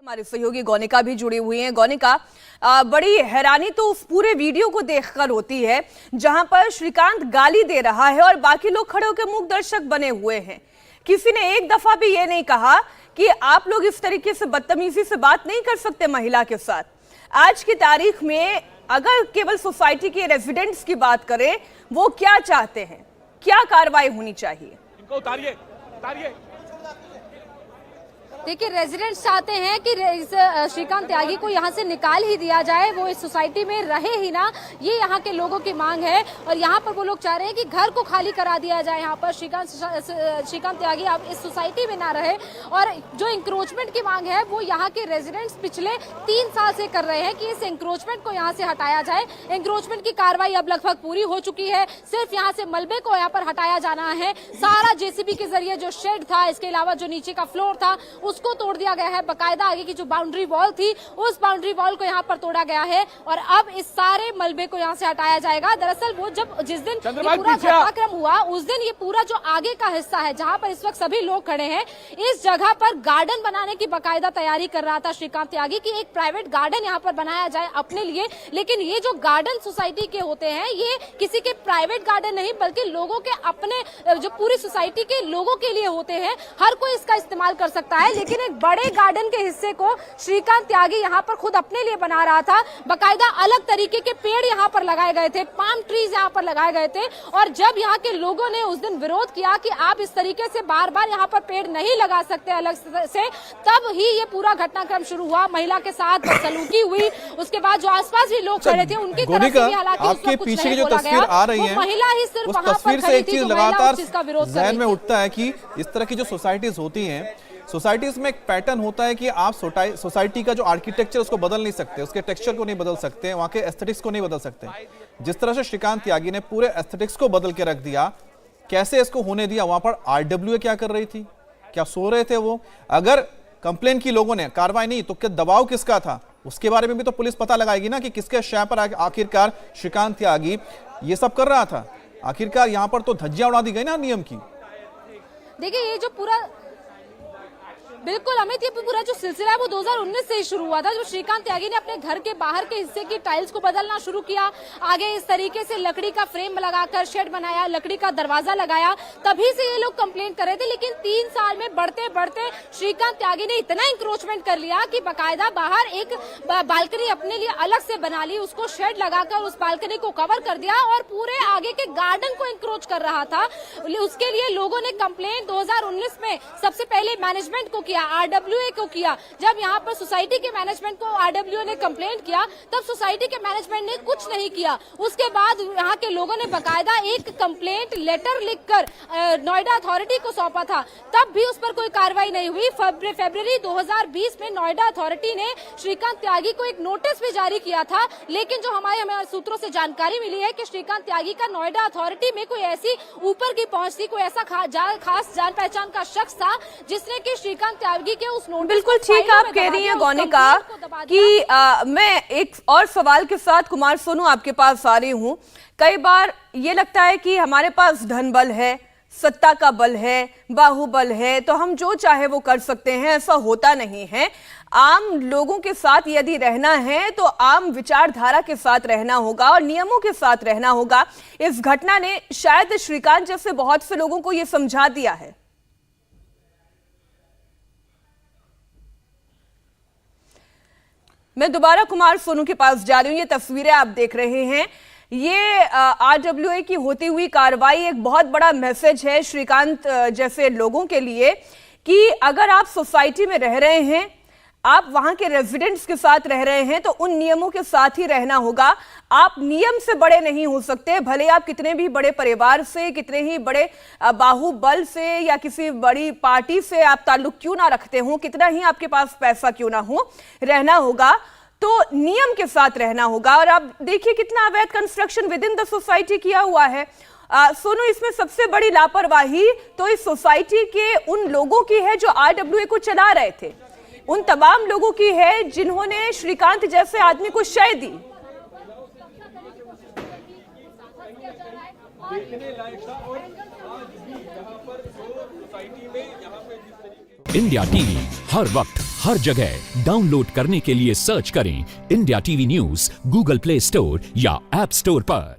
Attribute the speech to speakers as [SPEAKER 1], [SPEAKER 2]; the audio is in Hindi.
[SPEAKER 1] हमारे सहयोगी गौनिका भी जुड़ी हुई हैं। गौनिका, बड़ी हैरानी तो उस पूरे वीडियो को देखकर होती है जहां पर श्रीकांत गाली दे रहा है और बाकी लोग खड़े होकर मूक दर्शक बने हुए हैं। किसी ने एक दफा भी ये नहीं कहा कि आप लोग इस तरीके से बदतमीजी से बात नहीं कर सकते महिला के साथ। आज की तारीख में अगर केवल सोसाइटी के रेजिडेंट्स की बात करें, वो क्या चाहते हैं, क्या कार्रवाई होनी चाहिए?
[SPEAKER 2] इनको उतारिए, उतारिए।
[SPEAKER 3] देखिए, रेजिडेंट्स चाहते हैं कि इस श्रीकांत त्यागी को यहाँ से निकाल ही दिया जाए, वो इस सोसाइटी में रहे ही ना, ये यहाँ के लोगों की मांग है। और यहाँ पर वो लोग चाह रहे हैं कि घर को खाली करा दिया जाए, यहाँ पर श्रीकांत त्यागी अब इस सोसाइटी में ना रहे। और जो इंक्रोचमेंट की मांग है वो यहाँ के रेजिडेंट्स पिछले 3 साल से कर रहे हैं कि इस इंक्रोचमेंट को यहाँ से हटाया जाए। इंक्रोचमेंट की कार्रवाई अब लगभग पूरी हो चुकी है, सिर्फ यहाँ से मलबे को यहाँ पर हटाया जाना है। सारा जेसीबी के जरिए जो शेड था, इसके अलावा जो नीचे का फ्लोर था, उसको तोड़ दिया गया है। बकायदा आगे की जो बाउंड्री वॉल थी, उस बाउंड्री वॉल को यहाँ पर तोड़ा गया है और अब इस सारे मलबे को यहाँ से हटाया जाएगा। दरअसल वो जिस दिन ये पूरा घटनाक्रम हुआ, उस दिन ये पूरा जो आगे का हिस्सा है, जहाँ पर इस वक्त सभी लोग खड़े हैं, इस जगह पर गार्डन बनाने की बकायदा तैयारी कर रहा था श्रीकांत त्यागी की एक प्राइवेट गार्डन यहाँ पर बनाया जाए अपने लिए। लेकिन ये जो गार्डन सोसाइटी के होते हैं, ये किसी के प्राइवेट गार्डन नहीं बल्कि लोगों के अपने, जो पूरी सोसाइटी के लोगों के लिए होते हैं। हर कोई इसका इस्तेमाल कर सकता है, लेकिन एक बड़े गार्डन के हिस्से को श्रीकांत त्यागी यहाँ पर खुद अपने लिए बना रहा था। बकायदा अलग तरीके के पेड़ यहाँ पर लगाए गए थे, पाम ट्रीज यहाँ पर लगाए गए थे। और जब यहाँ के लोगों ने उस दिन विरोध किया कि आप इस तरीके से बार बार यहाँ पर पेड़ नहीं लगा सकते अलग से, तब ही ये पूरा घटनाक्रम शुरू हुआ। महिला के साथ बदसलूकी हुई। उसके बाद जो आसपास भी लोग खड़े थे, उनकी तरफ से भी हालांकि
[SPEAKER 4] आपके पीछे की जो तस्वीर आ रही है,
[SPEAKER 3] महिला ही सिर्फ वहां पर
[SPEAKER 4] तस्वीर से एक चीज लगातार जहन में
[SPEAKER 3] थी।
[SPEAKER 4] उठता है कि इस तरह की जो सोसाइटीज होती हैं, सोसाइटीज में एक पैटर्न होता है कि आप सोसाइटी का जो आर्किटेक्चर उसको बदल नहीं सकते, उसके टेक्सचर को नहीं बदल सकते, वहां के एस्थेटिक्स को नहीं बदल सकते। जिस तरह से श्रीकांत त्यागी ने पूरे एस्थेटिक्स को बदल के रख दिया, कैसे इसको होने दिया? वहां पर आरडब्ल्यूए क्या कर रही थी? क्या सो रहे थे वो? अगर कंप्लेन की लोगों ने, कार्रवाई नहीं तो क्या दबाव किसका था? उसके बारे में भी तो पुलिस पता लगाएगी ना कि किसके शय पर आखिरकार श्रीकांत त्यागी ये सब कर रहा था। आखिरकार यहां पर तो धज्जियां उड़ा दी गई ना नियम की।
[SPEAKER 3] देखिए, ये जो पूरा बिल्कुल अमित, ये पूरा जो सिलसिला है वो 2019 से ही शुरू हुआ था, जब श्रीकांत त्यागी ने अपने घर के बाहर के हिस्से की टाइल्स को बदलना शुरू किया। आगे इस तरीके से लकड़ी का फ्रेम लगाकर शेड बनाया, लकड़ी का दरवाजा लगाया, तभी से ये लोग कंप्लेंट कर रहे थे। लेकिन 3 साल में बढ़ते बढ़ते श्रीकांत त्यागी ने इतना इंक्रोचमेंट कर लिया कि बकायदा बाहर एक बालकनी अपने लिए अलग से बना ली, उसको शेड लगाकर उस बालकनी को कवर कर दिया और पूरे आगे के गार्डन को इंक्रोच कर रहा था। उसके लिए लोगों ने कंप्लेंट 2019 में सबसे पहले मैनेजमेंट को किया, आरडब्ल्यूए को किया। जब यहाँ पर सोसाइटी के मैनेजमेंट को आरडब्ल्यूए ने कंप्लेंट किया, तब सोसाइटी के मैनेजमेंट ने कुछ नहीं किया। उसके बाद यहाँ के लोगों ने बकायदा एक कंप्लेंट लेटर लिखकर नोएडा अथॉरिटी को सौंपा था, तब भी उस पर कोई कार्रवाई नहीं हुई। फरवरी 2020 में नोएडा अथॉरिटी ने श्रीकांत त्यागी को एक नोटिस भी जारी किया था। लेकिन जो हमारे सूत्रों से जानकारी मिली है कि श्रीकांत त्यागी का नोएडा अथॉरिटी में कोई ऐसी ऊपर की पहुंच थी, कोई ऐसा खास जान पहचान का शख्स था जिसने कि श्रीकांत त्यागी के उस नोटिस।
[SPEAKER 1] बिल्कुल ठीक आप कह रही हैं गौनिका कि मैं एक और सवाल के साथ कुमार सोनू आपके पास आ रही हूं। कई बार ये लगता है कि हमारे पास धन बल है, सत्ता का बल है, बाहुबल है, तो हम जो चाहे वो कर सकते हैं। ऐसा होता नहीं है। आम लोगों के साथ यदि रहना है तो आम विचारधारा के साथ रहना होगा और नियमों के साथ रहना होगा। इस घटना ने शायद श्रीकांत जैसे बहुत से लोगों को यह समझा दिया है। मैं दोबारा कुमार सोनू के पास जा रही हूं। ये तस्वीरें आप देख रहे हैं, ये आरडब्ल्यूए की होती हुई कार्रवाई एक बहुत बड़ा मैसेज है श्रीकांत जैसे लोगों के लिए कि अगर आप सोसाइटी में रह रहे हैं, आप वहां के रेजिडेंट्स के साथ रह रहे हैं, तो उन नियमों के साथ ही रहना होगा। आप नियम से बड़े नहीं हो सकते, भले आप कितने भी बड़े परिवार से, कितने ही बड़े बाहुबल से या किसी बड़ी पार्टी से आप ताल्लुक क्यों ना रखते हो, कितना ही आपके पास पैसा क्यों ना हो, रहना होगा तो नियम के साथ रहना होगा। और आप देखिए कितना अवैध construction with in the society किया हुआ है। सोनू, इसमें सबसे बड़ी लापरवाही तो इस सोसाइटी के उन लोगों की है जो आरडब्ल्यूए को चला रहे थे, उन तमाम लोगों की है जिन्होंने श्रीकांत जैसे आदमी को शय दी।
[SPEAKER 5] इंडिया टीवी हर वक्त हर जगह डाउनलोड करने के लिए सर्च करें India TV news Google play store या ऐप स्टोर पर।